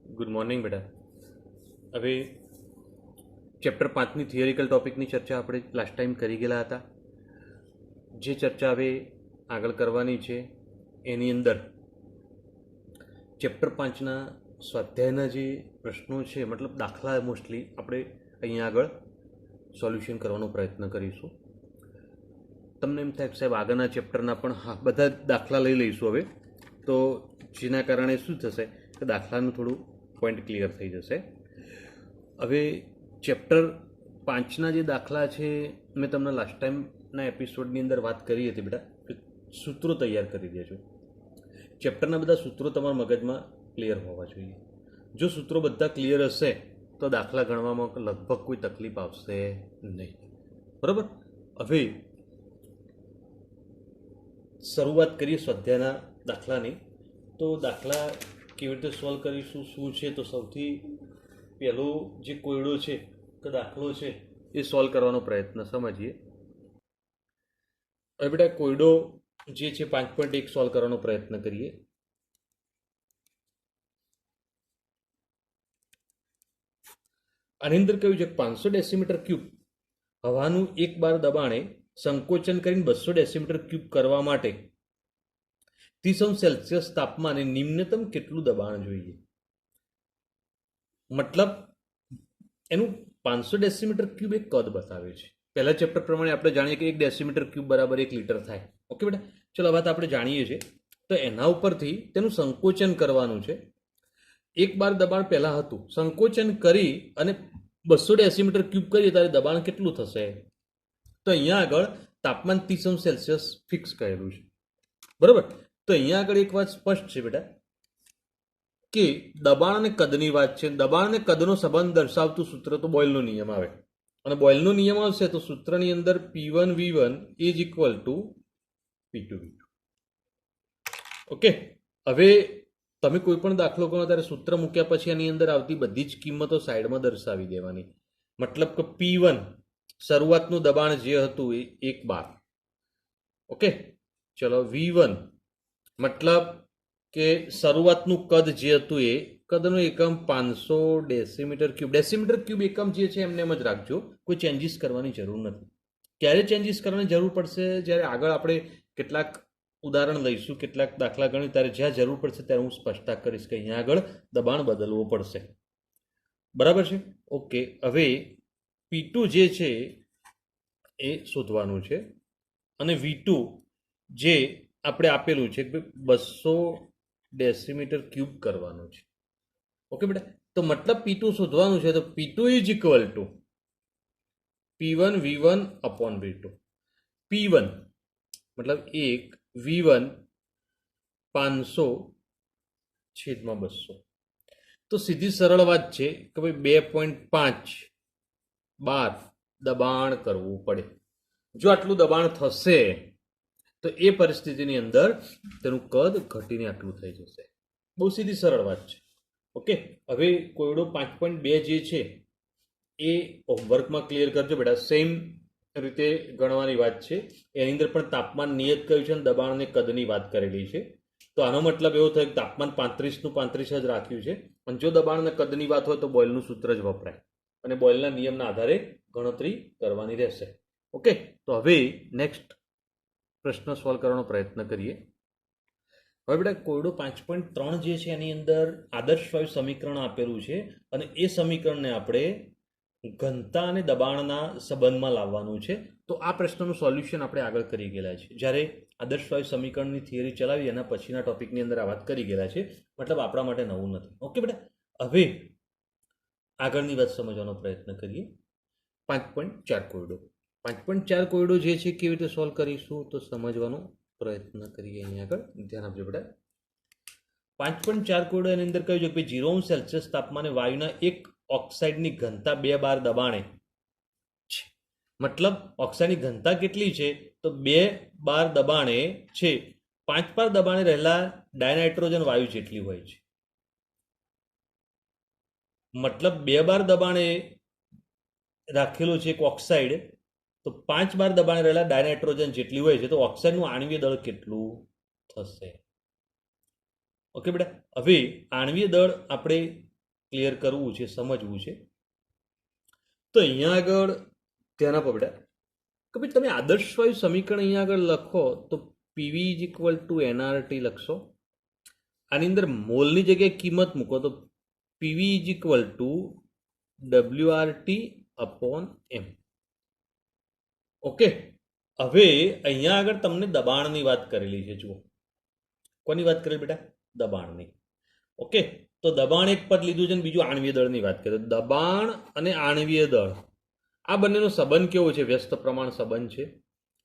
Good morning બેટા। હવે chapter 5ની theoretical ટોપિકની ચર્ચા આપણે લાસ્ટ ટાઈમ કરી ગયેલા હતા। જે ચર્ચા હવે આગળ કરવાની છે એની અંદર ચેપ્ટર 5ના સ્વાધ્યાયના જે પ્રશ્નો છે, મતલબ દાખલા મોસ્ટલી આપણે અહીંયા આગળ સોલ્યુશન કરવાનો પ્રયત્ન કરીશું। તમને એમ થાય કે સાહેબ આગળના ચેપ્ટરના પણ હા બધા દાખલા લઈ લઈશું હવે, તો જેના કારણે શું થશે કે દાખલાનું થોડું પોઈન્ટ ક્લિયર થઈ જશે। હવે ચેપ્ટર 5ના જે દાખલા છે, મેં તમને લાસ્ટ ટાઈમના એપિસોડની અંદર વાત કરી હતી બેટા કે સૂત્રો તૈયાર કરી દેજો। ચેપ્ટરના બધા સૂત્રો તમારા મગજમાં ક્લિયર હોવા જોઈએ। જો સૂત્રો બધા ક્લિયર હશે તો દાખલા ગણવામાં લગભગ કોઈ તકલીફ આવશે નહીં, બરાબર। હવે શરૂઆત કરીએ સ્વાધ્યાયના દાખલાની। તો દાખલા કેવી રીતે સોલ્વ કરીશું શું છે, તો સૌથી પહેલો જે કોયડો છે કે દાખલો છે એ સોલ્વ કરવાનો પ્રયત્ન સમજીએ। હવે બેટા કોયડો જે છે 5.1 સોલ્વ કરવાનો પ્રયત્ન કરીએ। આની અંદર કહ્યું છે 500 ડેસીમીટર ક્યુબ હવાનું 1 બાર દબાણે સંકોચન કરીને 200 ડેસીમીટર ક્યુબ કરવા માટે 30°C તાપમાને નિમ્નતમ કેટલું દબાણ જોઈએ। મતલબ એનું 500 ડેસીમીટર ક્યુબ એક કદ બતાવે છે। પહેલા ચેપ્ટર પ્રમાણે આપણે જાણીએ કે 1 ડેસીમીટર ક્યુબ બરાબર 1 લીટર થાય। ઓકે બેટા, ચલો આ વાત આપણે જાણીએ છીએ। તો એના ઉપરથી તેનું સંકોચન કરવાનું છે। 1 બાર દબાણ પહેલા હતું, સંકોચન કરી અને 200 ડેસીમીટર ક્યુબ કરીએ ત્યારે દબાણ કેટલું થશે? તો અહીંયા આગળ તાપમાન 30°C ફિક્સ કરેલું છે, બરાબર। તો અહીંયા આગળ એક વાત સ્પષ્ટ છે બેટા કે દબાણ અને કદની વાત છે। દબાણ અને કદનો સંબંધ દર્શાવતું સૂત્ર તો બોયલનો નિયમ આવે, અને બોયલનો નિયમ આવશે તો સૂત્રની અંદર P1 V1 is equal two P2 V2। Okay, હવે તમે કોઈ પણ દાખલો ગણો ત્યારે સૂત્ર મૂક્યા પછી એની અંદર આવતી બધી જ કિંમતો સાઈડમાં દર્શાવી દેવાની। મતલબ કે P1 શરૂઆતનું દબાણ જે હતું એ 1 બાર। ઓકે, ચલો V1 મતલબ કે શરૂઆતનું કદ જે હતું એ કદનું એકમ 500 ડેસીમીટર ક્યુબ। ડેસીમીટર ક્યુબ એકમ જે છે એમને એમ જ રાખજો, કોઈ ચેન્જીસ કરવાની જરૂર નથી। ક્યારે ચેન્જીસ કરવાની જરૂર પડશે? જ્યારે આગળ આપણે કેટલાક ઉદાહરણ લઈશું, કેટલાક દાખલા ગણી ત્યારે જ્યાં જરૂર પડશે ત્યારે હું સ્પષ્ટતા કરીશ કે અહીંયા આગળ દબાણ બદલવું પડશે, બરાબર છે। ઓકે, હવે P2 જે છે એ શોધવાનું છે, અને V2 જે આપણે આપેલું છે કે 200 ડેસીમીટર ક્યુબ કરવાનું છે। ઓકે બેટા, તો મતલબ P2 શોધવાનું છે, તો P2 is equal two P1 V1 upon V2। P1 મતલબ 1, V1 500 છેદમાં 200। તો સીધી સરળ વાત છે કે ભાઈ 2.5 બાર દબાણ કરવું પડે। જો આટલું દબાણ થશે તો એ પરિસ્થિતિની અંદર તેનું કદ ઘટીને આટલું થઈ જશે। બહુ સીધી સરળ વાત છે। ઓકે, હવે કોયડો 5.2 જે છે એ હોમવર્કમાં ક્લિયર કરજો બેટા। સેમ રીતે ગણવાની વાત છે, એની અંદર પણ તાપમાન નિયત કર્યું છે અને દબાણ અને કદની વાત કરેલી છે। તો આનો મતલબ એવો થાય કે તાપમાન 35નું 35 જ રાખ્યું છે, અને જો દબાણ અને કદની વાત હોય તો બોયલનું સૂત્ર જ વપરાય, અને બોયલના નિયમના આધારે ગણતરી કરવાની રહેશે। ઓકે, તો હવે નેક્સ્ટ પ્રશ્ન સોલ્વ કરવાનો પ્રયત્ન કરીએ। હવે બેટા કોયડો 5.3 જે છે એની અંદર આદર્શ વાયુ સમીકરણ આપેલું છે, અને એ સમીકરણને આપણે ઘનતા અને દબાણના સંબંધમાં લાવવાનું છે। તો આ પ્રશ્નનું સોલ્યુશન આપણે આગળ કરી ગયેલા છે, જ્યારે આદર્શ વાયુ સમીકરણની થિયરી ચલાવી એના પછીના ટોપિકની અંદર આ વાત કરી ગયેલા છે, મતલબ આપણા માટે નવું નથી। ઓકે બેટા, હવે આગળની વાત સમજવાનો પ્રયત્ન કરીએ। 5.4 કોયડો 5.4 કોયડો જે છે કેવી રીતે સોલ્વ કરીશું તો સમજવાનો પ્રયત્ન કરીએ। અહીંયા આગળ ધ્યાન આપજો બેટા। 5.4 કોયડો એની અંદર કહ્યું છે કે 0°C તાપમાને વાયુના એક ઓક્સાઇડની ઘનતા 2 બાર દબાણે છે। મતલબ ઓક્સાઇડની ઘનતા કેટલી છે તો 2 બાર દબાણે છે 5 બાર દબાણે રહેલા ડાયનાઇટ્રોજન વાયુ જેટલી હોય છે। મતલબ 2 બાર દબાણે રાખેલું છે એક ઓક્સાઇડ, તો 5 બાર દબાણે રહેલા ડાયનાઇટ્રોજન જેટલી હોય છે, તો ઓક્સાઇડનું આણ્વીય દળ કેટલું થશે? ઓકે બેટા, હવે આણ્વીય દળ આપણે ક્લિયર કરવું છે, સમજવું છે. તો અહીંયા આગળ ધ્યાન આપો બેટા કે ભાઈ તમે આદર્શ વાયુ સમીકરણ અહીંયા આગળ લખો તો PV is equal to NRT લખશો. આની અંદર મોલની જગ્યાએ કિંમત મૂકો તો PV is equal to WRT upon M. Okay, હવે અહીંયા આગળ તમને દબાણની વાત કરેલી છે. જુઓ, કોની વાત કરેલી બેટા? દબાણની. ઓકે, તો દબાણ એક પદ લીધું છે ને બીજું આણ્વીય દળની વાત કરીએ. દબાણ અને આણ્વીય દળ આ બંનેનો સંબંધ કેવો છે? વ્યસ્ત પ્રમાણ સંબંધ છે.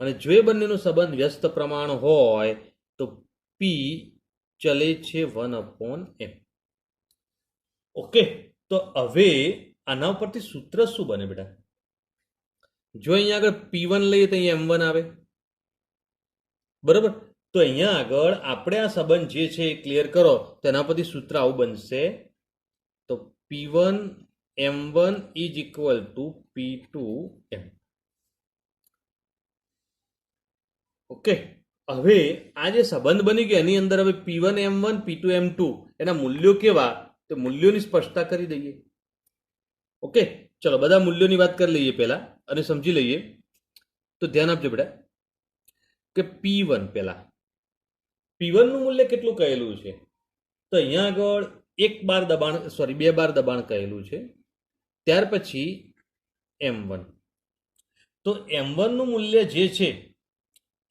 અને જો એ બંનેનો સંબંધ વ્યસ્ત પ્રમાણ હોય તો પી ચલે છે 1/m. ઓકે, તો હવે આના ઉપરથી સૂત્ર શું બને બેટા? જો અહીંયા આગળ P1 લઈએ તો અહીંયા M1 આવે, બરાબર? તો અહીંયા આગળ આપણે આ સંબંધ જે છે એ ક્લિયર કરો તો એના પરથી સૂત્ર આવું બનશે. તો P1 M1 is equal two P2 M. Okay, હવે આ જે સંબંધ બની ગયો એની અંદર હવે P1 M1 P2 M2 એના મૂલ્યો કેવા તો મૂલ્યોની સ્પષ્ટતા કરી દઈએ. ઓકે, ચલો બધા મૂલ્યોની વાત કરી લઈએ પહેલા અને સમજી લઈએ. તો ધ્યાન આપજો બેટા કે P1 પહેલા P1 નું મૂલ્ય કેટલું કહેલું છે? તો અહીંયા આગળ 1 બાર દબાણ 2 બાર દબાણ કહેલું છે. ત્યાર પછી M1. તો M1 નું મૂલ્ય જે છે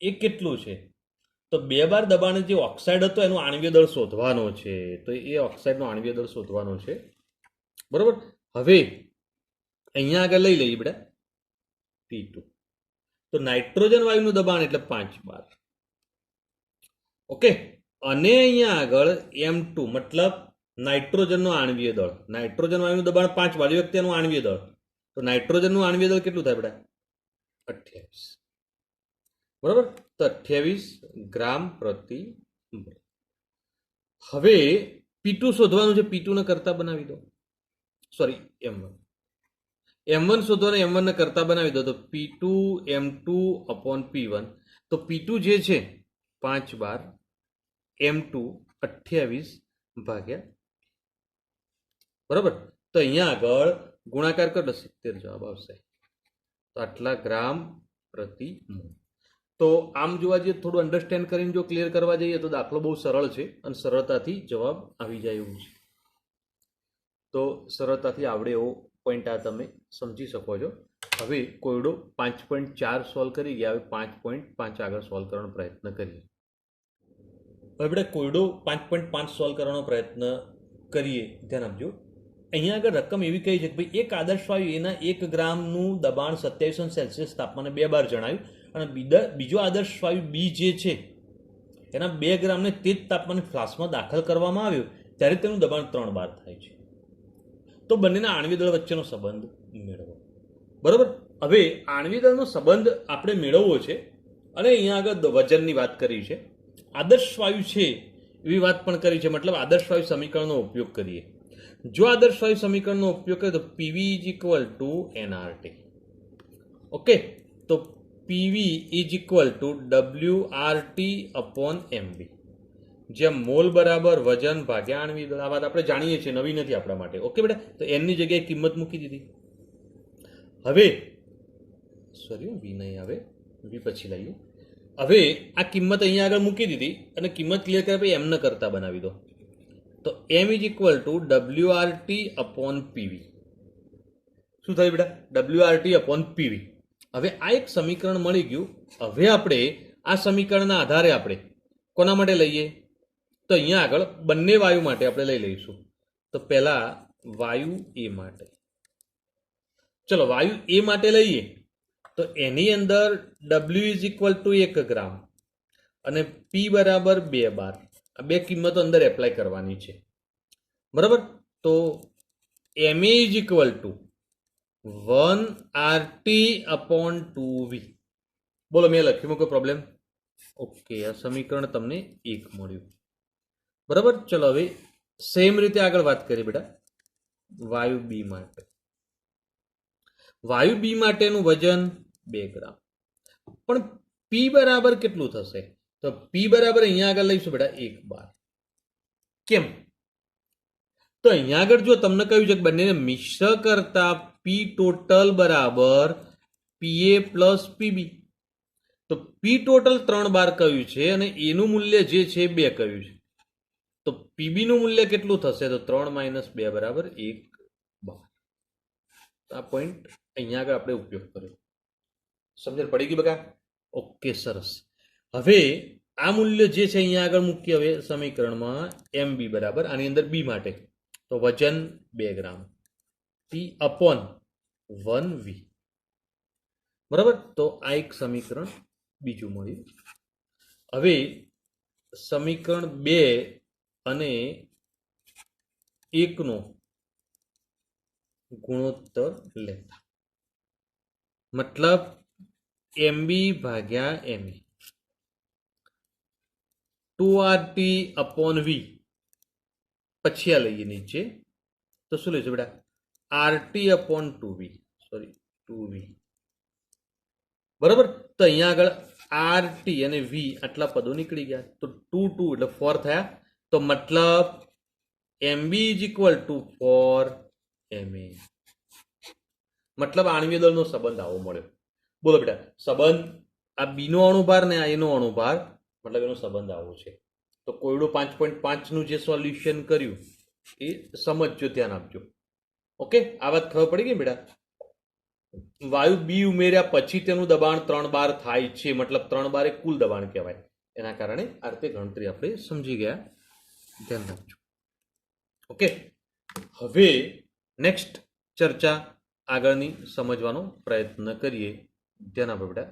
એ કેટલું છે? તો 2 બાર દબાણ જે ઓક્સાઇડ હતો એનું આણ્વીય દળ શોધવાનો છે. તો એ ઓક્સાઇડનો આણ્વીય દળ શોધવાનો છે, બરોબર? હવે અહીંયા આગળ લઈ લઈએ બેટા P2. તો નાઇટ્રોજન વાયુનું દબાણ એટલે 5 બાર. ઓકે, અને અહીંયા આગળ M2 મતલબ નાઇટ્રોજનનો આણ્વીય દળ. નાઇટ્રોજન વાયુનું દબાણ 5 બાર, વ્યક્તિ એનું આણ્વીય દળ. તો નાઇટ્રોજનનું આણ્વીય દળ કેટલું થાય બેટા? 28. બરાબર? તો 28 ગ્રામ પ્રતિ મોલ. હવે P2 શોધવાનું છે. P2 ને કરતા બનાવી દો. સોરી, M1 શોધવાનું, M1 ને કરતા બનાવી દો. તો P2 M2 અપોન P1. તો P2 જે છે 5 બાર, M2 28 ભાગ્યા, બરાબર? તો અહીંયા આગળ ગુણાકાર કરો 70 જવાબ આવશે. તો આટલા ગ્રામ પ્રતિ મોલ. તો આમ જોવા જઈએ થોડું અન્ડરસ્ટેન્ડ કરીને જો ક્લિયર કરવા જઈએ તો દાખલો બહુ સરળ છે અને સરળતાથી જવાબ આવી જાય એવું છે. તો સરળતાથી આવડે એવો પોઈન્ટ આ તમે સમજી શકો છો. હવે કોયડો 5.4 સોલ્વ કરી ગયા. હવે 5.5 આગળ સોલ્વ કરવાનો પ્રયત્ન કરીએ. હવે આપણે કોયડો 5.5 સોલ્વ કરવાનો પ્રયત્ન કરીએ. ધ્યાન આપજો. અહીંયા આગળ રકમ એવી કહી છે કે ભાઈ એક આદર્શ વાયુ એના 1 ગ્રામનું દબાણ 27 સેલ્સિયસ તાપમાને 2 બાર જણાવ્યું અને બીજો આદર્શ વાયુ બી જે છે એના 2 ગ્રામને તે જ તાપમાને ફ્લાસ્કમાં દાખલ કરવામાં આવ્યો ત્યારે તેનું દબાણ 3 બાર થાય છે. તો બંનેના આણ્વીય દળ વચ્ચેનો સંબંધ મેળવો. બરાબર? હવે આણ્વીય દળનો સંબંધ આપણે મેળવવો છે અને અહીંયા આગળ વજનની વાત કરી છે. આદર્શ વાયુ છે એવી વાત પણ કરી છે, મતલબ આદર્શ વાયુ સમીકરણનો ઉપયોગ કરીએ. જો આદર્શ વાયુ સમીકરણનો ઉપયોગ કરીએ તો PV is equal to NRT. Okay, તો PV is equal to WRT upon MB, જ્યાં મોલ બરાબર વજન ભાગ્યા આણ્વીય દળ. આ વાત આપણે જાણીએ છીએ, નવી નથી આપણા માટે. ઓકે બેટા, તો એનની જગ્યાએ કિંમત મૂકી દીધી. હવે સોરી વી નહીં આવે, વી પછી લઈએ. હવે આ કિંમત અહીંયા આગળ મૂકી દીધી અને કિંમત ક્લિયર કર્યા પછી એમને કરતા બનાવી દો. તો M is equal to WRT upon PV. શું થયું બેટા? WRT upon PV. હવે આ એક સમીકરણ મળી ગયું. હવે આપણે આ સમીકરણના આધારે આપણે કોના માટે લઈએ? તો અહીંયા આગળ બંને વાયુ માટે આપણે લઈ લઈશું. તો પહેલા વાયુ એ માટે, ચલો વાયુ એ માટે લઈએ. તો એની અંદર W ઇઝ ઇક્વલ ટુ 1 ગ્રામ અને P બરાબર 2 બાર. આ બે કિંમતો અંદર એપ્લાય કરવાની છે, બરાબર? તો Ma is equal two 1RT upon 2V. બોલો, મેં લખ્યું કોઈ પ્રોબ્લેમ? ઓકે, આ સમીકરણ તમને 1 મળ્યું. બરાબર? ચલો હવે સેમ રીતે આગળ વાત કરીએ બેટા વાયુ બી માટે. વાયુ બી માટેનું વજન 2 ગ્રામ, પણ પી બરાબર કેટલું થશે? તો પી બરાબર અહીંયા આગળ લઈશું બેટા 1 બાર. કેમ? તો અહીંયા આગળ જો તમને કહ્યું છે કે બંનેને મિશ્ર કરતા પી ટોટલ બરાબર પીએ પ્લસ પીબી. તો પી ટોટલ 3 બાર કહ્યું છે અને એનું મૂલ્ય જે છે 2 કહ્યું છે. તો પીબી નું મૂલ્ય કેટલું થશે? તો 3 - 2 બરાબર 1 12. આ પોઈન્ટ અહીંયા આગળ આપણે ઉપયોગ કર્યો. સમજણ પડી ગઈ બકા? ઓકે, સરસ. હવે આ મૂલ્ય જે છે અહીંયા આગળ મૂકીએ હવે સમીકરણમાં એમબી બરાબર આની અંદર બી માટે તો વજન 2 ગ્રામ ટી અપોન 1 વી બરાબર. તો આ એક સમીકરણ બીજું મળ્યું. હવે સમીકરણ 2 અને 1 નો ગુણોત્તર લેતા મતલબ એમબી ભાગ્યા એમએ 2RT અપોન વી. પછી આ લઈએ નીચે તો શું લઈશું બેટા? RT upon 2V sorry 2V બરાબર. તો અહીંયા આગળ RT અને V આટલા પદો નીકળી ગયા તો 2 2 એટલે 4 થયા. તો મતલબ MB is equal two 4MA. મતલબ આણ્વીય દળનો સંબંધ આવો મળ્યો. બોલો બેટા, સંબંધ આ બી નો અણુભાર ને આ એનો અણુભાર મતલબ એનો સંબંધ આવો છે. તો કોયડો 5.5 નું જે સોલ્યુશન કર્યું એ સમજજો, ધ્યાન આપજો. ઓકે, આ વાત ખબર પડી ગઈ બેટા? વાયુ બી ઉમેર્યા પછી તેનું દબાણ 3 બાર થાય છે, મતલબ 3 બાર એ કુલ દબાણ કહેવાય. એના કારણે આ રીતે ગણતરી આપણે સમજી ગયા, ધ્યાન રાખજો. ઓકે, હવે નેક્સ્ટ ચર્ચા આગળની સમજવાનો પ્રયત્ન કરીએ. ધ્યાન આપો બેટા.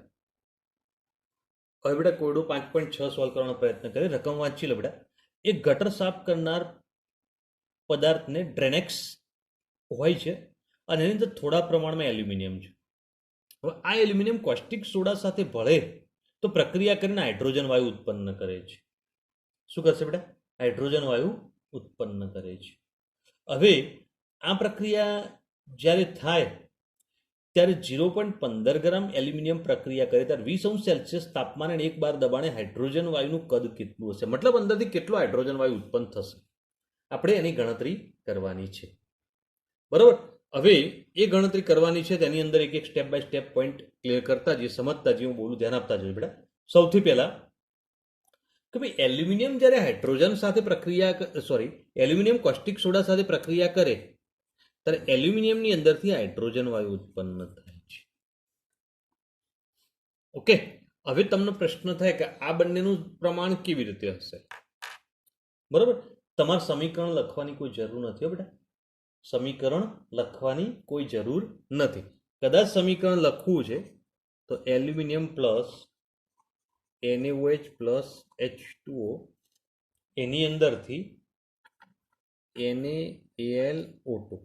હવે બેટા કોયડો 5.6 સોલ્વ કરવાનો પ્રયત્ન કરીએ. રકમ વાંચી લો બેટા. એક ગટર સાફ કરનાર પદાર્થને ડ્રેનેક્સ હોય છે અને એની અંદર થોડા પ્રમાણમાં એલ્યુમિનિયમ છે. હવે આ એલ્યુમિનિયમ કોસ્ટિક સોડા સાથે ભળે તો પ્રક્રિયા કરીને હાઇડ્રોજન વાયુ ઉત્પન્ન કરે છે. શું કરશે બેટા? હાઇડ્રોજન વાયુ ઉત્પન્ન કરે છે. હવે આ પ્રક્રિયા જ્યારે થાય ત્યારે 0.15 ગ્રામ એલ્યુમિનિયમ પ્રક્રિયા કરે ત્યારે 20°C તાપમાને 1 બાર દબાણે હાઇડ્રોજન વાયુનું કદ કેટલું હશે? મતલબ અંદરથી કેટલો હાઇડ્રોજન વાયુ ઉત્પન્ન થશે આપણે એની ગણતરી કરવાની છે. બરાબર. હવે એ ગણતરી કરવાની છે તેની અંદર એક એક step by step point clear કરતા જઈએ, સમજતા જઈએ. હું બોલું, ધ્યાન આપતા જઈએ બેટા. સૌથી પહેલા કે ભાઈ એલ્યુમિનિયમ જ્યારે હાઇડ્રોજન સાથે એલ્યુમિનિયમ કોસ્ટિક સોડા સાથે પ્રક્રિયા કરે ત્યારે એલ્યુમિનિયમની અંદરથી હાઇડ્રોજન વાયુ ઉત્પન્ન થાય છે. ઓકે, હવે તમને પ્રશ્ન થાય કે આ બંનેનું પ્રમાણ કેવી રીતે હશે? બરાબર. તમારે સમીકરણ લખવાની કોઈ જરૂર નથી બેટા. સમીકરણ લખવાની કોઈ જરૂર નથી. કદાચ સમીકરણ લખવું છે તો aluminium plus NaOH plus H2O એની અંદરથી NaAlO2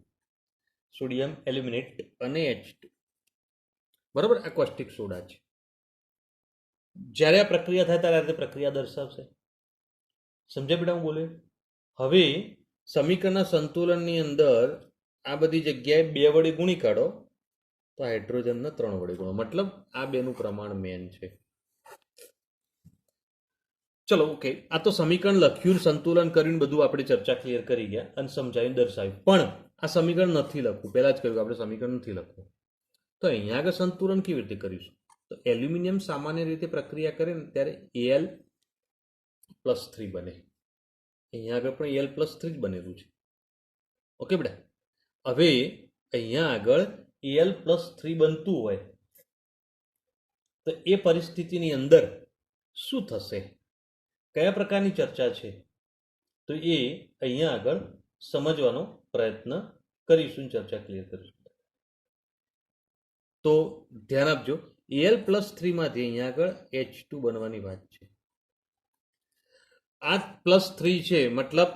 સોડિયમ એલ્યુમિનેટ અને H2 બરાબર. આ કોસ્ટિક સોડા છે. જ્યારે આ પ્રક્રિયા થાય ત્યારે આ રીતે પ્રક્રિયા દર્શાવશે. સમજ્યા બેટા હું બોલે? હવે સમીકરણના સંતુલનની અંદર આ બધી જગ્યાએ 2 વડે ગુણી કાઢો તો હાઇડ્રોજનને 3 વડે ગુણો. મતલબ આ બેનું પ્રમાણ મેન છે. ચલો ઓકે, આ તો સમીકરણ લખ્યું, સંતુલન કર્યું, બધું આપણે ચર્ચા ક્લિયર કરી ગયા અને સમજાવીને દર્શાવ્યું. પણ આ સમીકરણ નથી લખવું. પહેલા જ કહ્યું આપણે સમીકરણ નથી લખવું. તો અહીંયા આગળ સંતુલન કેવી રીતે કરીશું? તો એલ્યુમિનિયમ સામાન્ય રીતે પ્રક્રિયા કરે ને ત્યારે Al+3 બને. અહીંયા આગળ પણ Al+3 જ બનેલું છે. ઓકે બેટા. હવે અહીંયા આગળ Al+3 બનતું હોય તો એ પરિસ્થિતિની અંદર શું થશે? કયા પ્રકારની ચર્ચા છે? તો એ અહીંયા આગળ સમજવાનો પ્રયત્ન કરીશું, ચર્ચા ક્લિયર કરીશું. તો ધ્યાન આપજો. Al+3 માંથી અહીંયા આગળ H2 બનવાની વાત છે. આ +3 છે મતલબ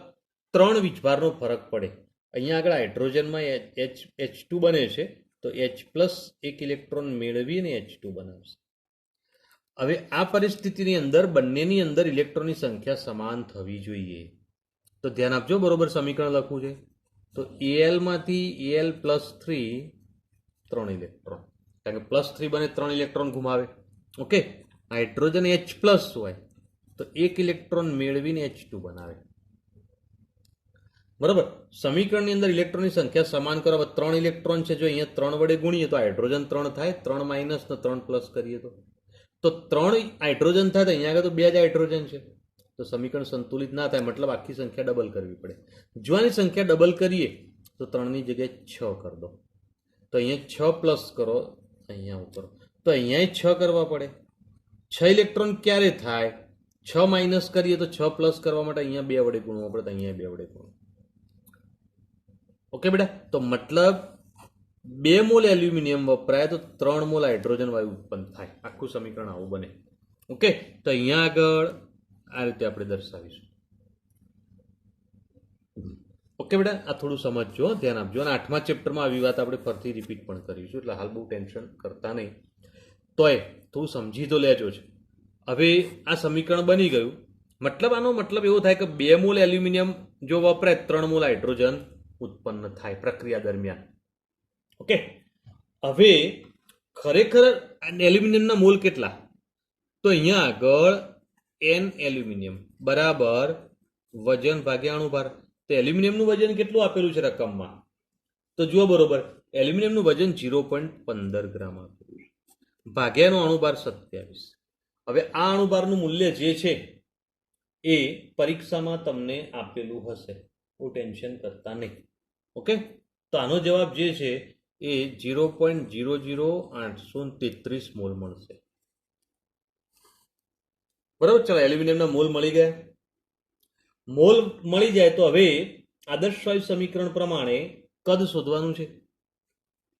3 વીજભારનો ફરક પડે. અહીંયા આગળ હાઇડ્રોજનમાં H2 બને છે તો H+ એક ઇલેક્ટ્રોન મેળવીને H2 બનાવશે. હવે આ પરિસ્થિતિની અંદર બંનેની અંદર ઇલેક્ટ્રોનની સંખ્યા સમાન થવી જોઈએ. તો ધ્યાન આપજો, બરોબર સમીકરણ લખવું છે તો Al માંથી Al+3 3 ઇલેક્ટ્રોન, કારણ કે +3 બને 3 ઇલેક્ટ્રોન ઘુમાવે. ઓકે, હાઇડ્રોજન H+ હોય તો 1 ઇલેક્ટ્રોન મેળવીને H2 બનાવે. બરાબર. સમીકરણની અંદર ઇલેક્ટ્રોનની સંખ્યા સમાન કરો. હવે 3 ઇલેક્ટ્રોન છે, જો અહીંયા 3 વડે ગુણીએ તો હાઇડ્રોજન 3 થાય, 3 માઇનસ ને 3 પ્લસ કરીએ તો 3 હાઇડ્રોજન થાય, તો અહીંયા આગળ તો 2 જ હાઇડ્રોજન છે, તો સમીકરણ સંતુલિત ના થાય, મતલબ આખી સંખ્યા ડબલ કરવી પડે. જો આની સંખ્યા ડબલ કરીએ તો 3ની જગ્યાએ 6 કરી દો, તો અહીંયા 6 પ્લસ કરો, અહીંયા ઉપર તો અહીંયા 6 કરવા પડે. 6 ઇલેક્ટ્રોન ક્યારે થાય? 6 માઇનસ કરીએ તો 6 પ્લસ કરવા માટે અહીંયા 2 વડે ગુણવું પડે, તો અહીંયા 2 વડે ગુણવું. ઓકે બેટા, તો મતલબ 2 મોલ એલ્યુમિનિયમ વપરાય તો 3 મોલ હાઇડ્રોજન વાયુ ઉત્પન્ન થાય. આખું સમીકરણ આવું બને. ઓકે, તો અહીંયા આગળ આ રીતે આપણે દર્શાવીશું. ઓકે બેટા, આ થોડું સમજજો, ધ્યાન આપજો. અને 8મા ચેપ્ટરમાં આવી વાત આપણે ફરીથી રિપીટ પણ કરીશું, એટલે હાલ બહુ ટેન્શન કરતા નહીં. તોય થોડું સમજી તો લેજો છે. હવે આ સમીકરણ બની ગયું, મતલબ આનો મતલબ એવો થાય કે 2 મોલ એલ્યુમિનિયમ જો વપરાય 3 મોલ હાઇડ્રોજન ઉત્પન્ન થાય પ્રક્રિયા દરમિયાન. ઓકે, હવે ખરેખર એલ્યુમિનિયમના મોલ કેટલા? તો અહીંયા આગળ n એલ્યુમિનિયમ બરાબર વજન ભાગ્યા અણુભાર. તો એલ્યુમિનિયમનું વજન કેટલું આપેલું છે રકમમાં? તો જુઓ બરોબર, એલ્યુમિનિયમનું વજન 0.15 ગ્રામ આપેલું છે, ભાગ્યાનો અણુભાર 27. હવે આ અણુભારનું મૂલ્ય જે છે એ પરીક્ષામાં તમને આપેલું હશે, બહુ ટેન્શન કરતા નહીં. ઓકે, તો આનો જવાબ જે છે એ 0.00833 મોલ મળશે. બરાબર, ચાલો એલ્યુમિનિયમના મોલ મળી ગયા. મોલ મળી જાય તો હવે આદર્શ વાયુ સમીકરણ પ્રમાણે કદ શોધવાનું છે.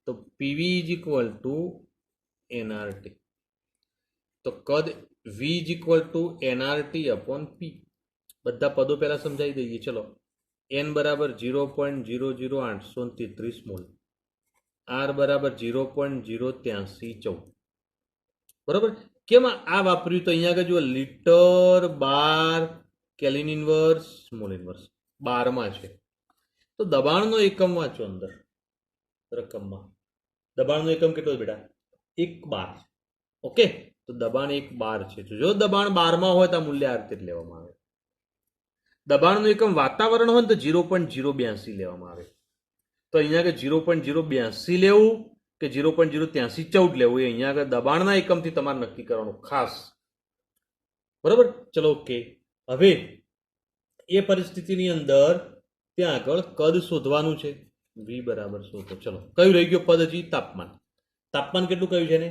તો PV is equal two NRT. તો કદ V is equal two NRT upon P. બધા પદો પહેલા સમજાવી દઈએ. ચલો, n બરાબર 0.00833 મોલ, r બરાબર 0.08314. બરાબર, કેમ આ વાપર્યું? તો અહીંયા આગળ જુઓ, litre bar kelvin inverse mall inverse 12માં છે. તો દબાણનો એકમ વાંચો અંદર રકમમાં. દબાણનો એકમ કેટલો છે બેટા? 1 બાર. ઓકે, તો દબાણ 1 બાર છે. જો દબાણ 12માં હોય તો આ મૂલ્ય આ રીતે લેવામાં આવે. દબાણનું એકમ વાતાવરણ હોય તો 0.082 લેવામાં આવે. તો અહીંયા આગળ 0.082 લેવું કે 0.08314 લેવું, એ અહીંયા આગળ દબાણના એકમથી તમારે નક્કી કરવાનું ખાસ. બરાબર, ચલો ઓકે. હવે એ પરિસ્થિતિની અંદર ત્યાં આગળ કદ શોધવાનું છે. V બરાબર શોધો. ચલો, કયું રહી ગયું પદ? હજી તાપમાન. તાપમાન કેટલું કહ્યું છે ને?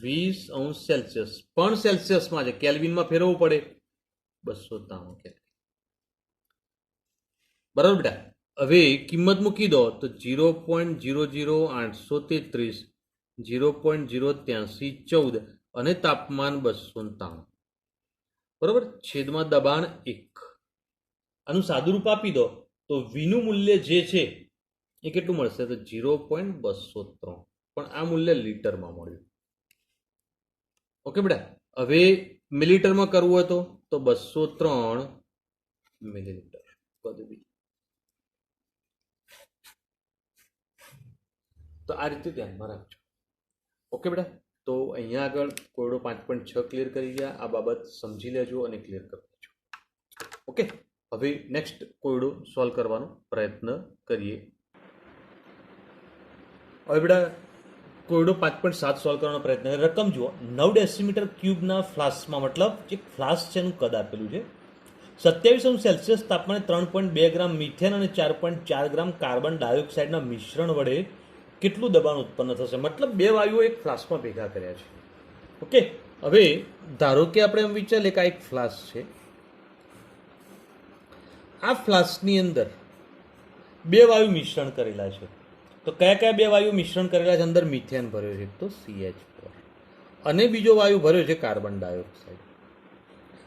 20 સેલ્સિયસ. પણ સેલ્સિયસમાં છે, કેલ્વિનમાં ફેરવવું પડે. 293 કેલ્વિન. બરાબર બેટા, હવે કિંમત મૂકી દો તો 0.00833, 0.08314 અને તાપમાન 293. બરાબર, છેદમાં દબાણ 1. આનું સાદું રૂપ આપી દો તો વીનું મૂલ્ય જે છે એ કેટલું મળશે? તો 0.203. પણ આ મૂલ્ય લીટરમાં મળ્યું. ઓકે બેટા, હવે મિલીટરમાં કરવું હોય તો 203 મિલીલીટર. તો આ રીતે ધ્યાનમાં રાખજો. ઓકે બેટા, તો અહીંયા આગળ કોયડો 5.6 ક્લિયર કરી ગયા. આ બાબત સમજી લેજો અને ક્લિયર કરી લેજો. ઓકે, હવે નેક્સ્ટ કોયડો સોલ્વ કરવાનો પ્રયત્ન કરીએ. હવે બેટા કોયડો 5.7 સોલ્વ કરવાનો પ્રયત્ન કરીએ. રકમ જુઓ, 9 ડેસીમીટર ક્યુબના ફ્લાસ્કમાં, મતલબ જે ફ્લાસ્ક છે એનું કદ આપેલું છે. 27 સેલ્સિયસ તાપમાને 3.2 ગ્રામ મિથેન અને 4.4 ગ્રામ કાર્બન ડાયોક્સાઇડના મિશ્રણ વડે કેટલું દબાણ ઉત્પન્ન થશે? મતલબ 2 વાયુઓ એક ફ્લાસ્કમાં ભેગા કર્યા છે. ઓકે, હવે ધારો કે આપણે એમ વિચારીએ કે આ એક ફ્લાસ્ક છે. આ ફ્લાસ્કની અંદર 2 વાયુ મિશ્રણ કરેલા છે. તો કયા કયા 2 વાયુ મિશ્રણ કરેલા છે? અંદર મિથેન ભર્યો છે તો CH4, અને બીજો વાયુ ભર્યો છે કાર્બન ડાયોક્સાઇડ.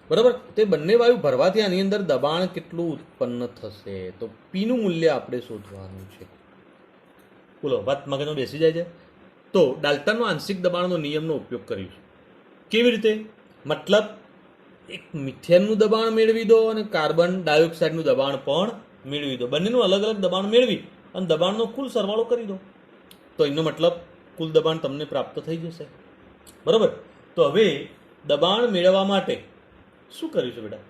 બરાબર, તે બંને વાયુ ભરવાથી આની અંદર દબાણ કેટલું ઉત્પન્ન થશે? તો P નું મૂલ્ય આપણે શોધવાનું છે. બોલો, વાત મગજમાં બેસી જાય છે? તો ડાલ્ટનનો આંશિક દબાણનો નિયમનો ઉપયોગ કરીશું. કેવી રીતે? મતલબ એક મિથેનનું દબાણ મેળવી દો અને કાર્બન ડાયોક્સાઇડનું દબાણ પણ મેળવી દો. બંનેનું અલગ અલગ દબાણ મેળવી અને દબાણનો કુલ સરવાળો કરી દો, તો એનો મતલબ કુલ દબાણ તમને પ્રાપ્ત થઈ જશે. બરાબર, તો હવે દબાણ મેળવવા માટે શું કરીશું બેટા?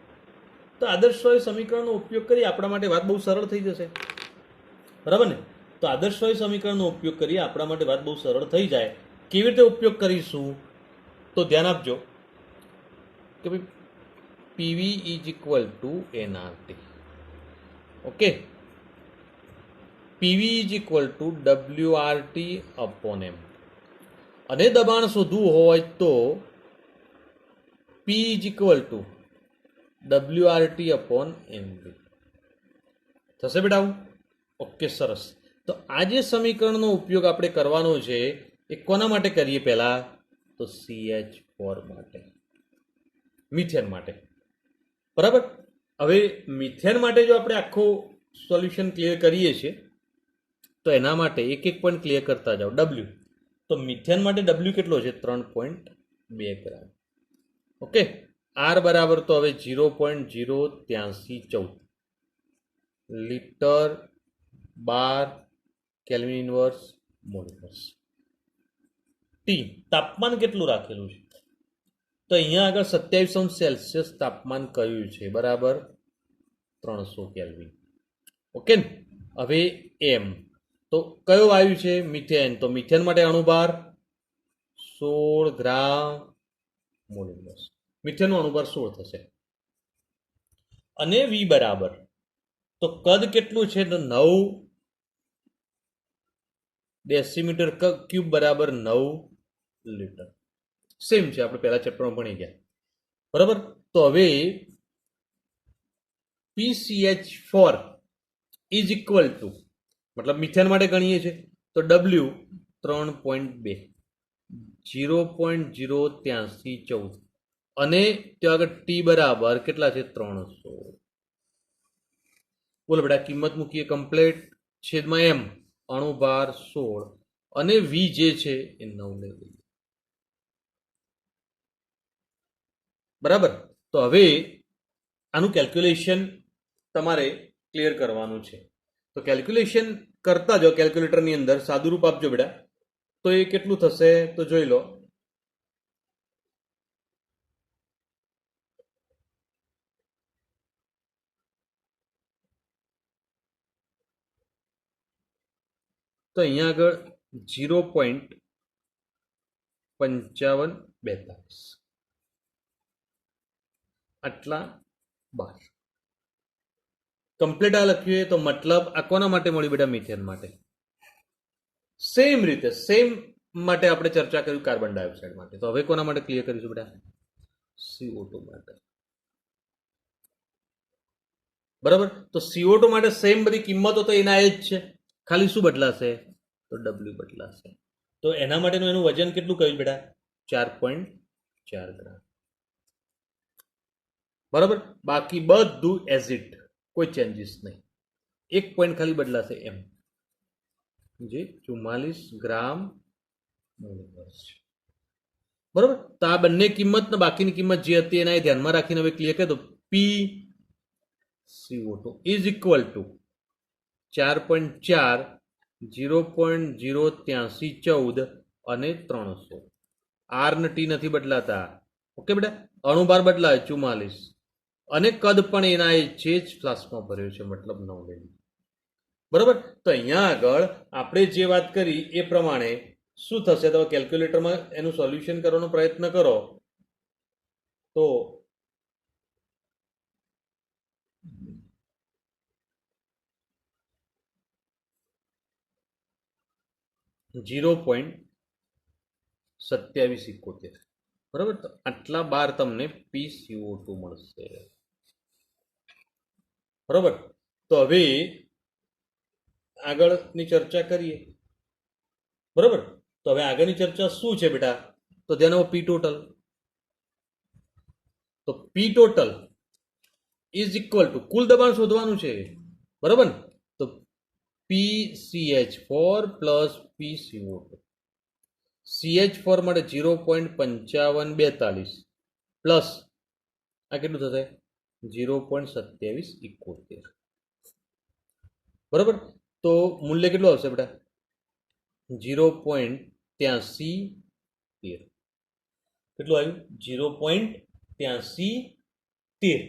તો તો આદર્શ વાયુ સમીકરણનો ઉપયોગ કરી આપણા માટે વાત બહુ સરળ થઈ જશે, બરાબર ને? તો આદર્શ વાયુ સમીકરણનો ઉપયોગ કરી આપણા માટે વાત બહુ સરળ થઈ જાય. કેવી રીતે ઉપયોગ કરીશું? તો ધ્યાન આપજો કે ભાઈ PV is equal to NRT. Okay, PV is equal to WRT upon M. અને દબાણ શોધવું હોય તો P is equal to WRT upon M થશે બેટા આવું? ઓકે, સરસ. તો આ જે સમીકરણનો ઉપયોગ આપણે કરવાનો છે એ કોના માટે કરીએ? પહેલા તો CH4 માટે, મિથેન માટે, બરાબર. હવે મિથેન માટે જો આપણે આખું સોલ્યુશન ક્લિયર કરીએ છીએ તો એના માટે એક એક પોઈન્ટ ક્લિયર કરતા જાઓ. ડબલ્યુ, તો મિથેન માટે ડબલ્યુ કેટલો છે? 3.2 ગ્રામ. ઓકે, આર બરાબર તો હવે 0.08314 litre bar kelvin inverse mole inverse. T તાપમાન કેટલું રાખેલું છે? તો અહીંયા આગળ 27° તાપમાન કયું છે? બરાબર 300 કેલ્વિન. ઓકે ને? હવે એમ તો કયો વાયુ છે? મિથેન. તો મિથેન માટે અણુભાર 16 ગ્રામ મોલ ઇનવર્સ. મિથેનનો અણુભાર 16 થશે. અને વી બરાબર તો કદ કેટલું છે? તો 9 ડેસીમીટર ક્યુબ બરાબર 9 લીટર. સેમ છે, આપણે પહેલા ચેપ્ટરમાં ભણી ગયા, બરાબર. તો હવે PCH4 ઇઝ ઇક્વલ ટુ, મતલબ મિથેન માટે ગણીએ છીએ તો ડબલ્યુ 3.2 0.08314 અને ત્યાં આગળ ટી બરાબર કેટલા છે? 300. બોલો બેટા, કિંમત મૂકીએ કમ્પ્લેટ. છેદમાં એમ અણુભાર 16 અને વી જે છે એ 9 લઈ લઈએ, બરાબર. તો હવે આનું કેલ્ક્યુલેશન તમારે ક્લિયર કરવાનું છે. તો કેલ્ક્યુલેશન કરતા જાઓ કેલ્ક્યુલેટરની અંદર. સાદુરૂપ આપજો બેટા. તો એ કેટલું થશે? તો જોઈ લો. તો અહીંયા આગળ 0.5542 આટલા 12 કમ્પ્લીટ આ લખ્યું તો મતલબ આ કોના માટે મળ્યું બેટા? મિથેન માટે. સેમ રીતે સેમ માટે આપણે ચર્ચા કરી કાર્બન ડાયોક્સાઇડ માટે. તો હવે કોના માટે ક્લિયર કરીશું બેટા? CO2 માટે, બરાબર. તો CO2 માટે સેમ બધી કિંમતો તો એના એ જ છે, ખાલી શું બદલાશે? તો ડબલ્યુ બદલાશે. તો એના માટેનું એનું વજન કેટલું કહ્યું બેટા? 4.4 ગ્રામ, બરાબર. બાકી બધું એઝ ઇટ, કોઈ ચેન્જીસ નહીં. એક પોઈન્ટ ખાલી બદલાશે એમ, જે 44 ગ્રામ મોલ ઇનવર્સ છે, બરાબર. તો આ બંને કિંમત ને બાકીની કિંમત જે હતી એના ધ્યાનમાં રાખીને હવે ક્લિયર કરી દો. પી CO2 ઇઝ ઇક્વલ ટુ 4.4 0.08314 અને 300. આર ને ટી નથી બદલાતા. ઓકે બેટા, અણુભાર બદલાય 44 અને કદ પણ એના છે જ ફ્લાસ્કમાં ભર્યો છે, મતલબ 9 લઈ, બરાબર. તો અહીંયા આગળ આપણે જે વાત કરી એ પ્રમાણે શું થશે? તો કેલ્ક્યુલેટરમાં એનું સોલ્યુશન કરવાનો પ્રયત્ન કરો તો 0.2771, બરાબર. તો આટલા 12 તમને PCO2 મળશે, બરાબર. તો હવે આગળની ચર્ચા કરીએ, બરાબર. તો હવે આગળની ચર્ચા શું છે બેટા? તો ધ્યાન આપો. P total. તો P total is equal to, કુલ દબાણ શોધવાનું છે, બરાબર. તો PCH4 પ્લસ PCO2. CH4 માટે 0.5542 પ્લસ આ કેટલું થશે? 0.2771, બરાબર. તો મૂલ્ય કેટલું આવશે બેટા? 0.8313. કેટલું આવ્યું? 0.8313.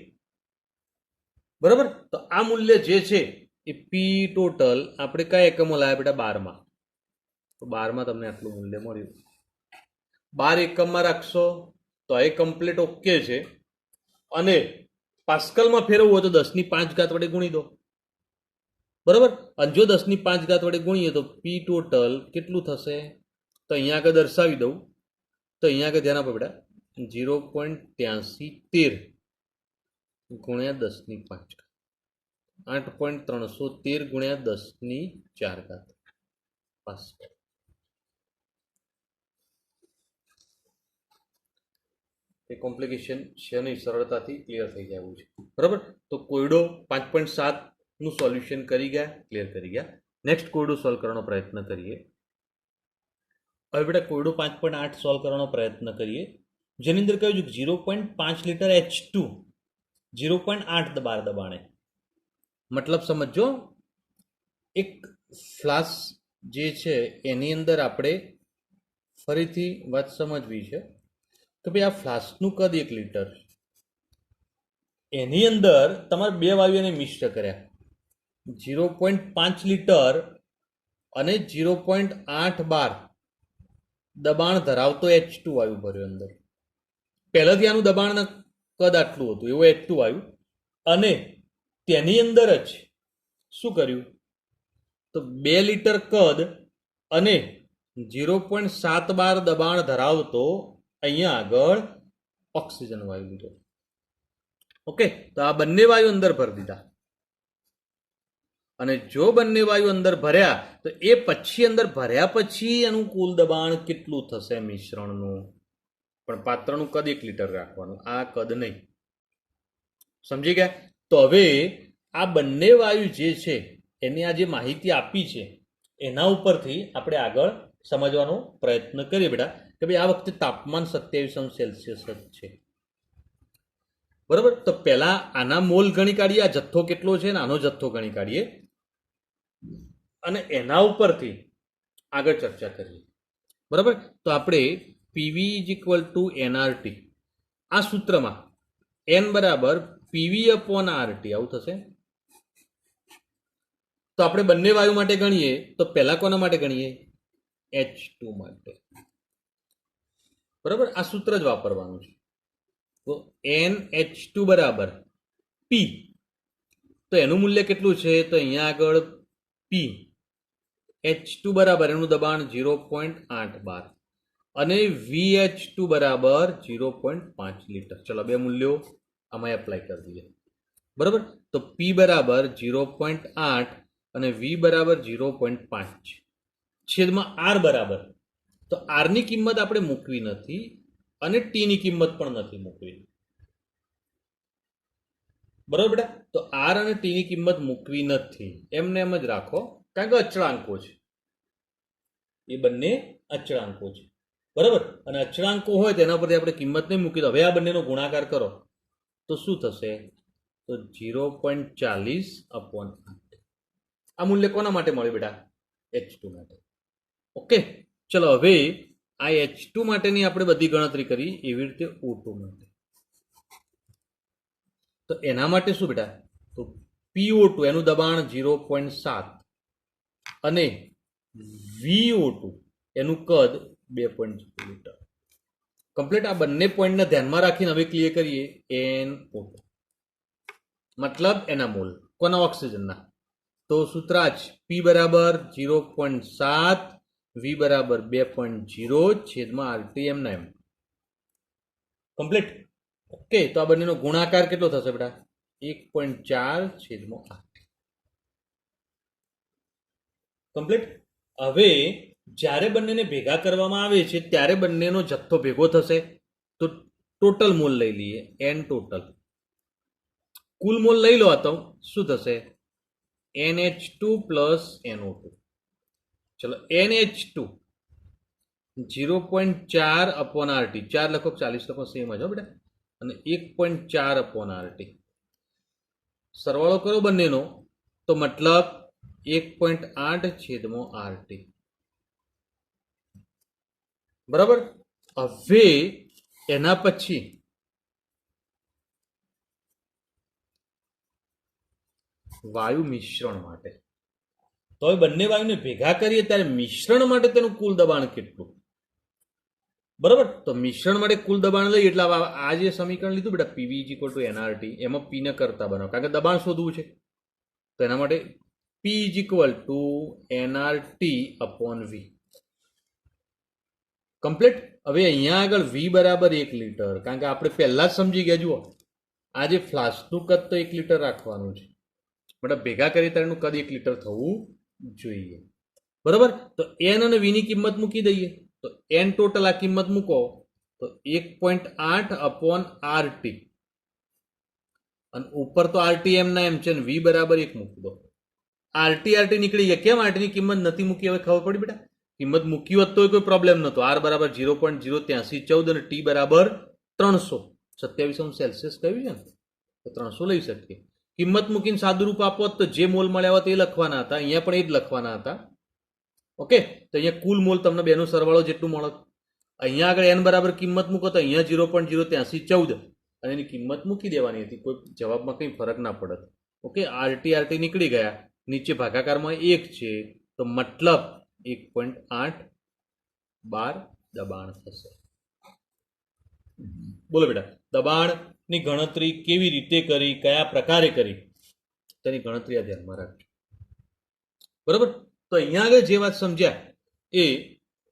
બરાબર. તો આ મૂલ્ય જે છે એ પી ટોટલ આપણે કયા એકમો લાવ્યા બેટા? 12માં. તો 12માં તમને આટલું મૂલ્ય મળ્યું. 12 એકમમાં રાખશો તો એ કમ્પ્લીટ ઓકે છે. અને પાસ્કલમાં ફેરવવું હોય તો 10⁵ વડે ગુણી દો. બરાબર. અને જો 10⁵ વડે ગુણીએ તો પી ટોટલ કેટલું થશે? તો અહીંયા આગળ દર્શાવી દઉં. તો અહીંયા આગળ ધ્યાન આપો બેટા, 0.8313 ગુણ્યા 10⁵. 8.313 ગુણ્યા 10⁴ પાસ્કલ. એ કોમ્પ્લિકેશન છે નહીં, સરળતાથી ક્લિયર થઈ જાય એવું છે. બરાબર. તો કોયડો 5.7 નું સોલ્યુશન કરી ગયા, ક્લિયર કરી ગયા. નેક્સ્ટ કોયડો સોલ્વ કરવાનો પ્રયત્ન કરીએ. હવે બેટા કોયડો 5.8 સોલ્વ કરવાનો પ્રયત્ન કરીએ, જેની અંદર કહ્યું છે 0.5 લીટર H2 0.8 બાર દબાણે. મતલબ સમજો, એક ફ્લાસ્ક જે છે એની અંદર આપણે ફરીથી વાત સમજવી છે કે ભાઈ આ ફ્લાસ્કનું કદ 1 લીટર, એની અંદર તમારે બે વાયુઓને મિશ્ર કર્યા, 0.5 લીટર અને 0.8 બાર દબાણ ધરાવતો H2 વાયુ ભર્યો અંદર. પહેલાથી આનું દબાણ કદ આટલું હતું, એવું H2 વાયુ, અને તેની અંદર જ શું કર્યું? તો 2 લીટર કદ અને 0.7 બાર દબાણ ધરાવતો અહીંયા આગળ ઓક્સિજન વાયુ લીધો. ઓકે. તો આ બંને વાયુ અંદર ભરી દીધા. અને જો બંને વાયુ અંદર ભર્યા તો એ પછી અંદર ભર્યા પછી એનું કુલ દબાણ કેટલું થશે મિશ્રણનું? પણ પાત્રનું કદ 1 લીટર રાખવાનું, આ કદ નહીં. સમજી ગયા? તો હવે આ બંને વાયુ જે છે એની આ જે માહિતી આપી છે એના ઉપરથી આપણે આગળ સમજવાનો પ્રયત્ન કરીએ બેટા કે ભાઈ આ વખતે તાપમાન 27°C જ છે. બરાબર. તો પહેલા આના મોલ ગણી કાઢીએ, આ જથ્થો કેટલો છે ને આનો જથ્થો ગણી કાઢીએ, અને એના ઉપરથી આગળ ચર્ચા કરીએ. બરાબર. તો આપણે PV = nRT, આ સૂત્રમાં n બરાબર PV/RT આવું થશે. તો આપણે બંને વાયુ માટે ગણીએ તો પહેલા કોના માટે ગણીએ? H2 માટે. બરાબર. આ સૂત્ર જ વાપરવાનું છે. તો NH2 બરાબર P, તો એનું મૂલ્ય કેટલું છે? તો અહીંયા આગળ P H2 બરાબર એનું દબાણ 0.8 બાર અને VH2 બરાબર 0.5 લીટર. ચલો બે મૂલ્યો આમાં એપ્લાય કરી દઈએ. બરાબર. તો P બરાબર 0.8 અને V બરાબર 0.5 છેદમાં R બરાબર, તો R ની કિંમત આપણે મૂકવી નથી અને T ની કિંમત પણ નથી મૂકવી. બરાબર બેટા. તો R અને T ની કિંમત મૂકવી નથી, એમને એમ જ રાખો, કારણ કે અચળાંકો છે, એ બંને અચળાંકો છે. બરાબર. અને અચળાંકો હોય તેના પરથી આપણે કિંમત નહીં મૂકી. તો હવે આ બંનેનો ગુણાકાર કરો તો શું થશે? તો 0.40/8. આ મૂલ્ય કોના માટે મળ્યું બેટા? H2 માટે. ઓકે. ચલો હવે આ H2 માટેની આપણે બધી ગણતરી કરી, એવી રીતે O2 માટે. તો એના માટે શું બેટા? તો PO2 એનું દબાણ 0.7 અને VO2 એનું કદ 2.0 લીટર. કમ્પ્લીટ. આ બંને પોઈન્ટને ધ્યાનમાં રાખીને હવે ક્લિયર કરીએ. NO2 મતલબ એના મોલ કોના? ઓક્સિજનના. તો સૂત્ર જ P બરાબર 0.7, V બરાબર 2.0 છેદમાં RT એમના એમ. કમ્પ્લીટ. ઓકે. તો આ બંનેનો ગુણાકાર કેટલો થશે બેટા? 1.4 છેદમાં 8. કમ્પ્લીટ. હવે જ્યારે બંનેને ભેગા કરવામાં આવે છે ત્યારે બંનેનો જથ્થો ભેગો થશે. તો ટોટલ મોલ લઈ લઈએ, N ટોટલ. કુલ મોલ લઈ લો તો શું થશે? NH2 plus NO2. ચલો NH2 0.4/RT, 4 લખો 40 લખો સેમ જ હો બેટા, અને 1.4/RT. સરવાળો કરો બંનેનો તો મતલબ 1.8 છેદમાં RT. બરાબર. હવે એના પછી વાયુ મિશ્રણ માટે. તો હવે બંને વાયુને ભેગા કરીએ ત્યારે મિશ્રણ માટે તેનું કુલ દબાણ કેટલું? બરાબર, તો મિશ્રણ માટે કુલ દબાણ લઈએ એટલે આ જે સમીકરણ લીધું બેટા PV is equal to NRT, એમાં પી ને કરતા બનાવો કારણ કે દબાણ શોધવું છે. તો એના માટે P is equal to NRT upon V. Complete. હવે અહીંયા આગળ વી બરાબર 1 લીટર, કારણ કે આપણે પહેલા જ સમજી ગયા. જુઓ, આ જે ફ્લાસ્કનું કદ તો 1 લીટર રાખવાનું છે, બરાબર. ભેગા કરીએ ત્યારે એનું કદ 1 લીટર થવું જોઈએ. બરાબર, તો એન અને વી ની કિંમત મૂકી દઈએ. તો એન ટોટલ આ કિંમત મૂકો તો 1.8 અપોન આરટી, અને ઉપર તો આરટી એમ ના એમ છે, વી બરાબર 1 મૂકી દો. આરટી નીકળી ગયા. કેમ આરટી ની કિંમત નથી મૂકી? હવે ખબર પડી બેટા. કિંમત મૂકી હોત તો કોઈ પ્રોબ્લેમ નહોતો. આર બરાબર 0.08314 અને ટી બરાબર 300. 27 સેલ્સિયસ કહ્યું છે ને, તો 300 લઈ શકીએ. કિંમત મૂકીને સાદુરૂપ આપો તો જે મોલ મળ્યા હોત એ લખવાના હતા. અહીંયા પણ એ જ લખવાના હતા. ઓકે, તો અહીંયા કુલ મોલ તમને બેનો સરવાળો જેટલું મળત. અહીંયા આગળ એન બરાબર કિંમત મૂકો તો અહીંયા 0.08314 અને એની કિંમત મૂકી દેવાની હતી. કોઈ જવાબમાં કંઈ ફરક ના પડત. ઓકે, આરટી નીકળી ગયા. નીચે ભાગાકારમાં 1 છે, તો મતલબ 1.8 બાર દબાણ થશે. બોલો બેટા, દબાણની ગણતરી કેવી રીતે કરી, કયા પ્રકારે કરી, તેની ગણતરી આ ધ્યાનમાં રાખજો. બરાબર, તો અહીંયા આગળ જે વાત સમજ્યા એ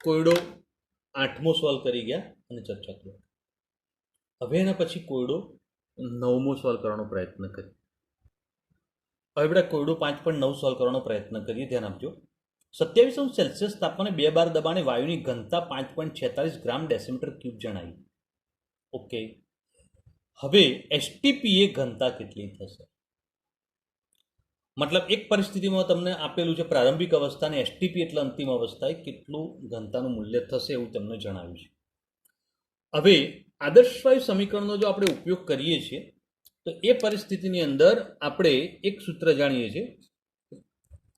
કોયડો 8મો સોલ્વ કરી ગયા અને ચર્ચા કરી. હવે એના પછી કોયડો 9મો સોલ્વ કરવાનો પ્રયત્ન કરીએ. હવે બેટા કોયડો 5.9 સોલ્વ કરવાનો પ્રયત્ન કરીએ. ધ્યાન આપજો. 27 સેલ્સિયસ તાપમાને 2 બાર દબાણે વાયુની ઘનતા 5.46 ગ્રામ ડેસીમીટર ક્યુબ જણાવી. ઓકે, હવે એસટીપી એ ઘનતા કેટલી થશે? મતલબ એક પરિસ્થિતિમાં તમને આપેલું છે પ્રારંભિક અવસ્થા અને એસટીપી એટલે અંતિમ અવસ્થાએ કેટલું ઘનતાનું મૂલ્ય થશે એવું તમને જણાવ્યું છે. હવે આદર્શ વાયુ સમીકરણનો જો આપણે ઉપયોગ કરીએ છીએ તો એ પરિસ્થિતિની અંદર આપણે એક સૂત્ર જાણીએ છીએ,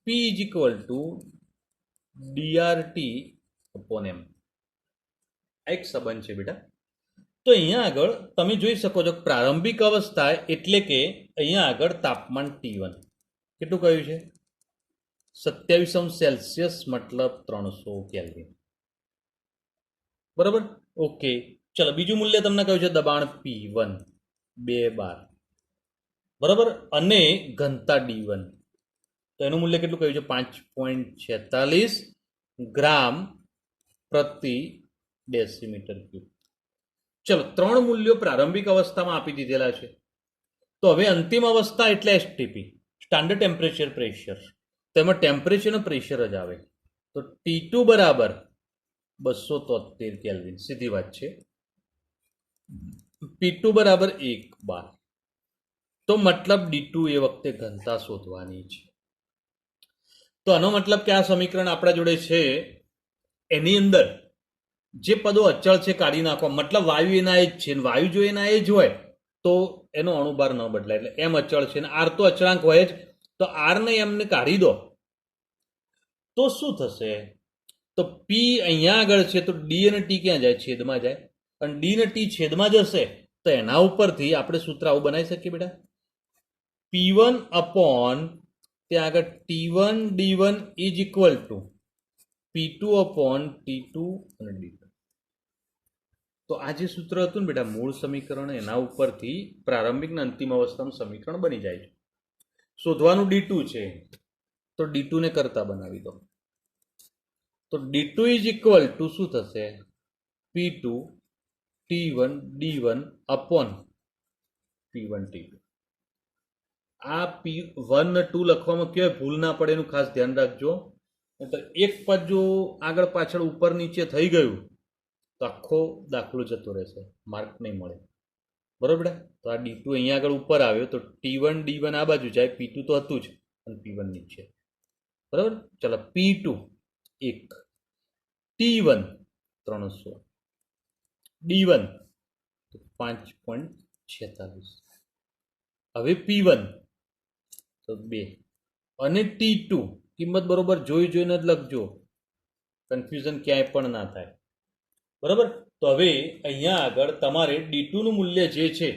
P is equal to DRT upon M. આ એક સંબંધ છે બેટા. તો અહીંયા આગળ તમે જોઈ શકો છો પ્રારંભિક અવસ્થા એટલે કે અહીંયા આગળ તાપમાન T1 કેટલું કહ્યું છે? 27 સેલ્સિયસ મતલબ 300 કેલ્વિન. બરાબર, ઓકે. ચલો, બીજું મૂલ્ય તમને કહ્યું છે દબાણ P1 2 બાર. બરાબર, અને ઘનતા D1, તો એનું મૂલ્ય કેટલું કહ્યું છે? 5.46 ગ્રામ પ્રતિ ડેસીમીટર ક્યુબ. ચલો, 3 મૂલ્યો પ્રારંભિક અવસ્થામાં આપી દીધેલા છે. તો હવે અંતિમ અવસ્થા એટલે એસટીપી, સ્ટાન્ડર્ડ ટેમ્પરેચર પ્રેશર. તેમાં ટેમ્પરેચર અને પ્રેશર જ આવે. તો T2 બરાબર 273 કેલ્વિન. સીધી વાત છે. P2 બરાબર 1 બાર. તો મતલબ D2 એ વખતે ઘનતા શોધવાની છે. તો આનો મતલબ કે આ સમીકરણ આપણા જોડે છે, એની અંદર જે પદો અચળ છે કાઢી નાખવા. મતલબ વાયુ એના એ જ છે. વાયુ જો એના એ જ હોય તો એનો અણુભાર ન બદલાય. એટલે એમ અચળ છે ને આર તો અચળાંક હોય જ. તો આર ને એમને કાઢી દો તો શું થશે? તો પી અહીંયા આગળ છે, તો ડી અને ટી ક્યાં જાય? છેદમાં જાય. અને ડી ને ટી છેદમાં જશે તો એના ઉપરથી આપણે સૂત્ર આવું બનાવી શકીએ બેટા, P1 અપોન ત્યાં આગળ T1 D1 is equal two P2 upon T2 અને D2. તો આ જે સૂત્ર હતું ને બેટા મૂળ સમીકરણ, એના ઉપરથી પ્રારંભિક અને અંતિમ અવસ્થાનું સમીકરણ બની જાય છે. શોધવાનું D2 છે, તો D2 ને કરતા બનાવી દો. તો D2 ઇઝ ઇક્વલ ટુ શું થશે? P2 T1 D1 upon P1 T2. આ P1 ને 2 લખવામાં કેવાય ભૂલ ના પડે એનું ખાસ ધ્યાન રાખજો. તો એક પદ જો આગળ પાછળ ઉપર નીચે થઈ ગયું તો આખો દાખલો જતો રહેશે, માર્ક નહીં મળે. બરોબર? તો આ D2 અહીંયા આગળ ઉપર આવ્યો તો T1 D1 આ બાજુ જાય, P2 તો હતું જ અને P1 નીચે. બરાબર, ચલો P2 1, T1 300, D1 5.46. હવે P1 તો 2 અને T2 કિંમત બરોબર જોઈને જ લખજો, કન્ફ્યુઝન ક્યાંય પણ ના થાય. બરાબર, તો હવે અહીંયા આગળ તમારે D2 નું મૂલ્ય જે છે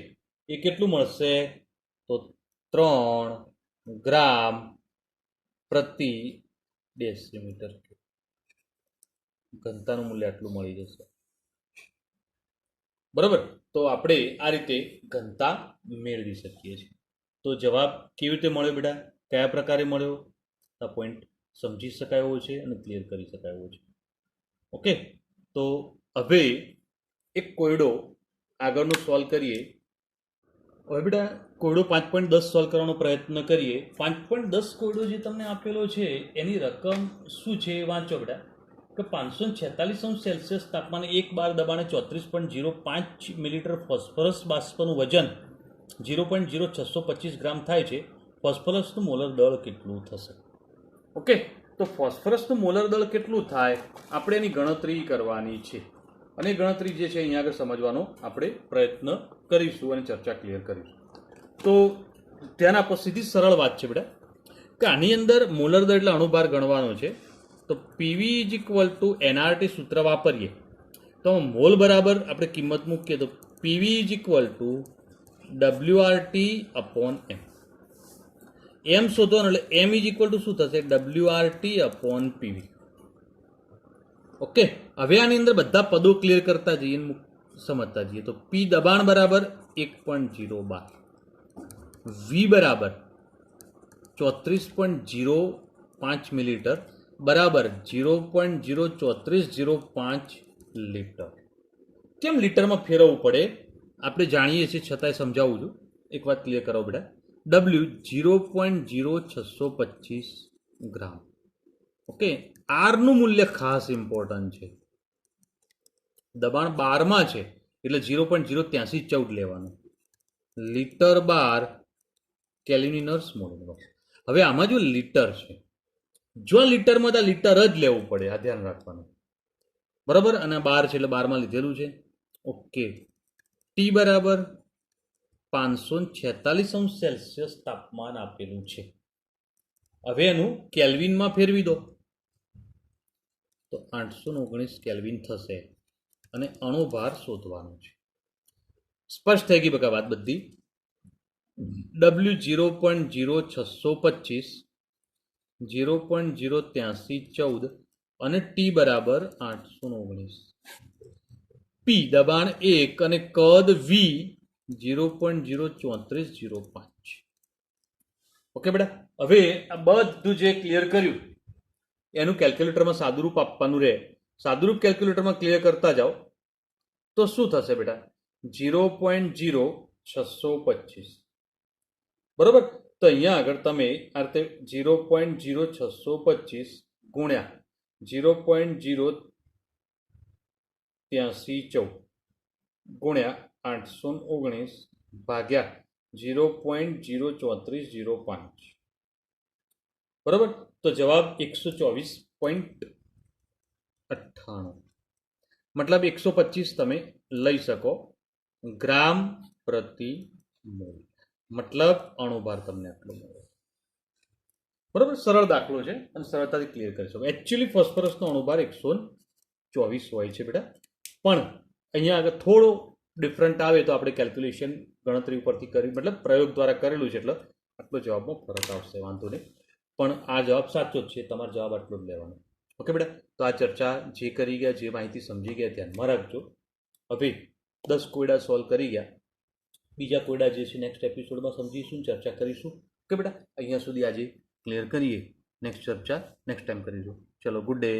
એ કેટલું મળશે? તો 3 ગ્રામ પ્રતિ ડેસીમીટર ક્યુબ. ઘનતાનું મૂલ્ય આટલું મળી જશે. બરાબર. તો આપણે આ રીતે ઘનતા મેળવી શકીએ છીએ. તો જવાબ કેવી રીતે મળ્યો બેટા, કયા પ્રકારે મળ્યો, આ પોઈન્ટ સમજી શકાય એવો છે અને ક્લિયર કરી શકાય એવો છે. ઓકે, તો હવે એક કોયડો આગળનું સોલ્વ કરીએ. હવે બેટા કોયડો 5.10 સોલ્વ કરવાનો પ્રયત્ન કરીએ. 5.10 કોયડો જે તમને આપેલો છે એની રકમ શું છે એ વાંચો બેટા. કે 546°C તાપમાને 1 બાર દબાણે 34.05 મિલીલીટર ફોસ્ફરસ બાષ્પનું વજન 0.0625 ગ્રામ થાય છે. ફોસ્ફરસનું મોલર દળ કેટલું થશે? ઓકે, તો ફોસ્ફરસનું મોલર દળ કેટલું થાય આપણે એની ગણતરી કરવાની છે. અને ગણતરી જે છે અહીંયા આગળ સમજવાનો આપણે પ્રયત્ન કરીશું અને ચર્ચા ક્લિયર કરીશું. તો ધ્યાન આપો, સીધી સરળ વાત છે બેટા કે આની અંદર મોલર દળ એટલે અણુભાર ગણવાનો છે. તો PV is equal to NRT સૂત્ર વાપરીએ તો મોલ બરાબર આપણે કિંમત મૂકીએ તો PV is equal to WRT upon M. M શોધવાનું એટલે એમ ઇઝ ઇક્વલ ટુ શું થશે? ડબલ્યુઆરટી અપોન પીવી. ઓકે, હવે આની અંદર બધા પદો ક્લિયર કરતા જઈએ, સમજતા જઈએ. તો પી દબાણ બરાબર 1.012, વી બરાબર 34.05 મિલીલીટર બરાબર 0.03405 લીટર. કેમ લીટરમાં ફેરવવું પડે આપણે જાણીએ છીએ, છતાંય સમજાવું છું. એક વાત ક્લિયર કરો બેટા. ડબલ્યુ 0.0625 ગ્રામ. ઓકે, આરનું મૂલ્ય ખાસ ઇમ્પોર્ટન્ટ છે. દબાણ 12માં છે એટલે 0.08314 લેવાનું. લીટર બાર કેલ્વિનર્સ મોલ. હવે આમાં જો લીટર છે, જો લીટરમાં તો લીટર જ લેવું પડે, આ ધ્યાન રાખવાનું. બરાબર, અને 12 છે એટલે 12માં લીધેલું છે. ઓકે, ટી બરાબર 546°C તાપમાન આપેલું છે. હવે એનું કેલ્વિનમાં ફેરવી દો તો 819 કેલ્વિન થશે અને અણુભાર શોધવાનો છે. સ્પષ્ટ થઈ ગઈ બકા વાત બધી. ડબલ્યુ 0.0625, 0.08314 અને ટી બરાબર 819. પી દબાણ 1 અને કદ વી 0.03405. ઓકે બેટા, હવે આ બધું જે ક્લિયર કર્યું એનું કેલ્ક્યુલેટરમાં સાદુરૂપ આપવાનું રહે. સાદુરૂપ કેલ્ક્યુલેટરમાં ક્લિયર કરતા જાઓ તો શું થશે બેટા? 0.0625. બરોબર, તો અહીંયા આગળ તમે આ રીતે 0.0625 ગુણ્યા 0.08314 ગુણ્યા 819 ભાગ્યા 0.03405. બરોબર, તો જવાબ 124.98. મતલબ 125 તમે લઈ શકો ગ્રામ પ્રતિ મોલ. મતલબ અણુભાર તમને આટલો મળે. બરોબર, સરળ દાખલો છે અને સરળતાથી ક્લિયર કરી શકો. એકચ્યુઅલી ફોસ્ફરસનો અણુભાર 124 હોય છે બેટા, પણ અહીંયા આગળ થોડો ડિફરન્ટ આવે તો આપણે કેલ્ક્યુલેશન ગણતરી ઉપરથી કરી, મતલબ પ્રયોગ દ્વારા કરેલું છે એટલે આટલો જવાબમાં ફરક આવશે, વાંધો નહીં. પણ આ જવાબ સાચો જ છે, તમારો જવાબ આટલો જ લેવાનો. ઓકે બેટા, તો આ ચર્ચા જે કરી ગયા, જે માહિતી સમજી ગયા ધ્યાનમાં રાખજો. હવે 10 કોયડા સોલ્વ કરી ગયા, બીજા કોયડા જે છે નેક્સ્ટ એપિસોડમાં સમજીશું, ચર્ચા કરીશું. ઓકે બેટા, અહીંયા સુધી આજે ક્લિયર કરીએ, નેક્સ્ટ ચર્ચા નેક્સ્ટ ટાઈમ કરીશું. ચલો, ગુડ ડે.